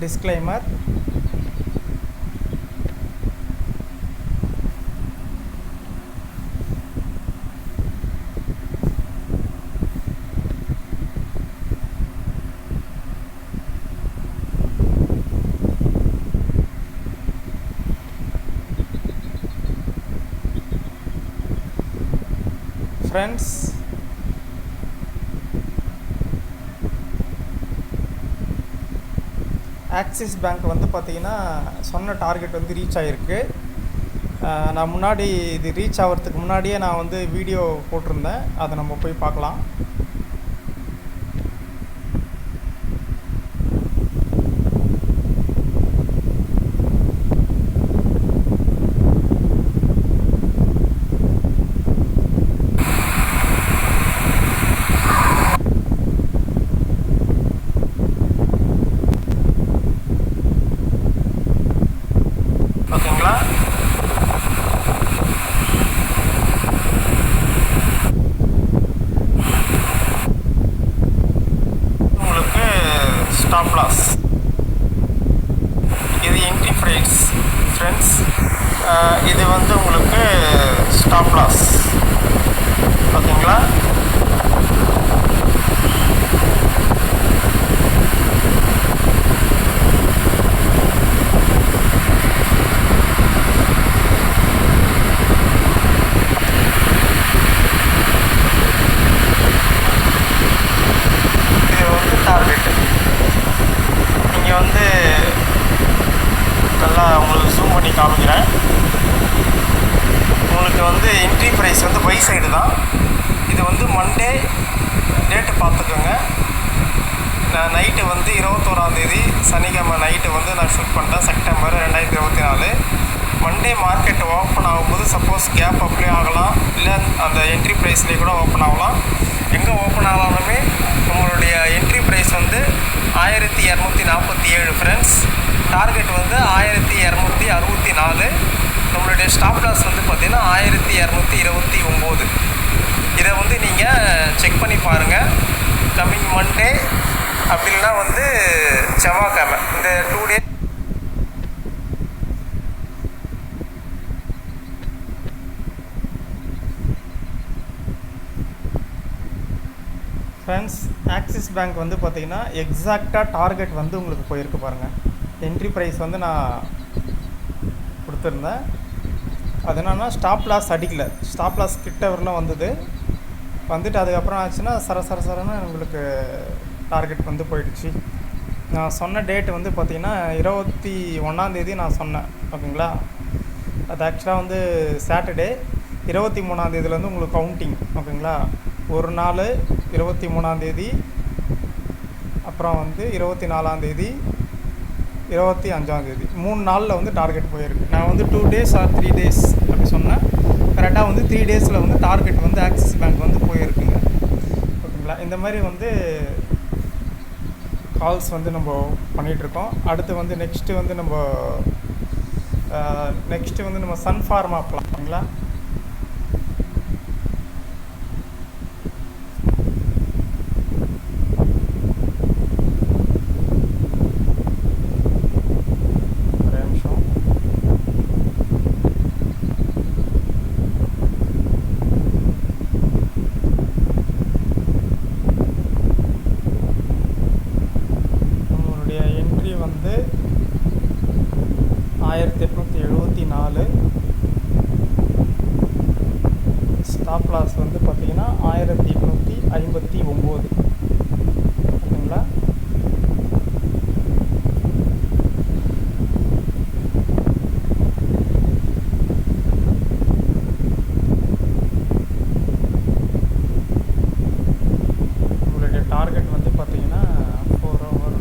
disclaimer. Friends, axis bank வந்து பார்த்திங்கன்னா சொன்ன டார்கெட் வந்து ரீச் ஆகிருக்கு. நான் முன்னாடி இது ரீச் ஆகிறதுக்கு முன்னாடியே நான் வந்து வீடியோ போட்டிருந்தேன், அதை நம்ம போய் பார்க்கலாம். ஓகேங்களா? உங்களுக்கு ஸ்டாப் லாஸ், இது என்ட்ரி ப்ரைஸ் ஃப்ரெண்ட்ஸ். இது வந்து உங்களுக்கு ஸ்டாப் லாஸ். ஓகேங்களா? டார்கெட்டு நீங்கள் வந்து நல்லா உங்களுக்கு ஜூம் பண்ணி காமிக்கிறேன். உங்களுக்கு வந்து என்ட்ரி ப்ரைஸ் வந்து பை சைடு தான். இது வந்து மண்டே டேட்டு பார்த்துக்கோங்க. நான் நைட்டு வந்து 21ஆந்தேதி சனிக்கிழமை நைட்டு வந்து நான் ஷூட் பண்ணிட்டேன், செப்டம்பர் 2024. மண்டே மார்க்கெட் ஓப்பன் ஆகும்போது சப்போஸ் கேப் அப்ளை ஆகலாம், இல்லை அந்த என்ட்ரி ப்ரைஸ்லேயே கூட ஓப்பன் ஆகலாம். எங்கே ஓப்பன் ஆகலாமே நம்மளுடைய என்ட்ரி ப்ரைஸ் வந்து 1247 ஃப்ரெண்ட்ஸ். டார்கெட் வந்து 1264. நம்மளுடைய ஸ்டாப் லாஸ் வந்து பார்த்திங்கன்னா 1229. இதை வந்து நீங்கள் செக் பண்ணி பாருங்கள். கம்மிங் மண்டே அப்படி இல்லைனா வந்து செவ்வாய்க்கிழமை, இந்த 2 டேஸ் ஃப்ரெண்ட்ஸ். ஆக்சிஸ் பேங்க் வந்து பார்த்திங்கன்னா எக்ஸாக்டாக டார்கெட் வந்து உங்களுக்கு போயிருக்கு பாருங்கள். என்ட்ரி ப்ரைஸ் வந்து நான் கொடுத்துருந்தேன். அது என்னன்னா ஸ்டாப் லாஸ் அடிக்கலை, ஸ்டாப் லாஸ் கிட்ட வரலாம் வந்துட்டு அதுக்கப்புறம் ஆச்சுன்னா சரன்னு உங்களுக்கு டார்கெட் வந்து போயிடுச்சு. நான் சொன்ன டேட் வந்து பார்த்திங்கன்னா 21ஆந்தேதி நான் சொன்னேன். ஓகேங்களா? அது ஆக்சுவலாக வந்து சாட்டர்டே. 23ஆந்தேதியிலேருந்து உங்களுக்கு கவுண்டிங். ஓகேங்களா? ஒரு நாள் 23ஆந்தேதி, அப்புறம் வந்து 24ஆந்தேதி, 25ஆந்தேதி, 3 நாளில் வந்து டார்கெட் போயிருக்கு. நான் வந்து 2 days ஆர் 3 days அப்படி சொன்னேன். கரெக்டாக வந்து 3 daysல வந்து டார்கெட் வந்து ஆக்சிஸ் பேங்க் வந்து போயிருக்குங்க. ஓகேங்களா? இந்த மாதிரி வந்து கால்ஸ் வந்து நம்ம பண்ணிகிட்ருக்கோம். அடுத்து வந்து நெக்ஸ்ட்டு வந்து நம்ம சன் ஃபார்மா பார்க்கலாம். ஓகேங்களா? வந்து 1874. ஸ்டாப் லாஸ் வந்து பார்த்திங்கன்னா 1859. ஓகேங்களா? உங்களுடைய டார்கெட் வந்து பார்த்திங்கன்னா 4 hour.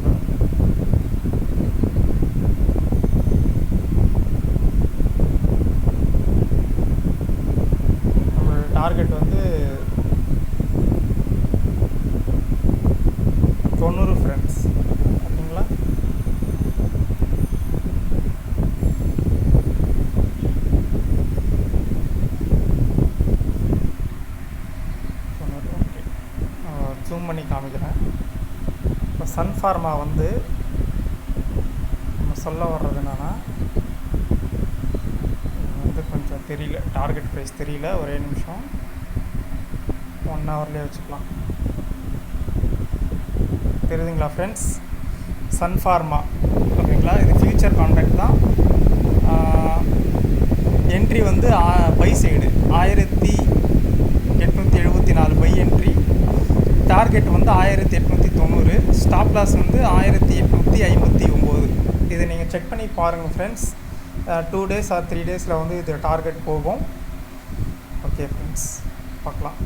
டார்கெட் வந்து 90 ஃப்ரெண்ட்ஸ். ஓகேங்களா? ஜூம் பண்ணி காமிக்கிறேன். இப்போ சன் ஃபார்மா வந்து சொல்ல வர்றது என்னன்னா, இது வந்து கொஞ்சம் தெரியல, டார்கெட் ப்ரைஸ் தெரியல. ஒரே நிமிஷம், 1 ஹவர்லேயே வச்சுக்கலாம். தெரியுதுங்களா ஃப்ரெண்ட்ஸ்? சன் ஃபார்மா, ஓகேங்களா? இது ஃபியூச்சர் கான்ட்ராக்ட் தான். என்ட்ரி வந்து buy side 1874 buy entry. Target வந்து 1890. ஸ்டாப் லாஸ் வந்து 1859. இதை நீங்கள் செக் பண்ணி பாருங்கள் ஃப்ரெண்ட்ஸ். 2 days ஆர் 3 days வந்து இது டார்கெட் போகும். ஓகே ஃப்ரெண்ட்ஸ், பார்க்கலாம்.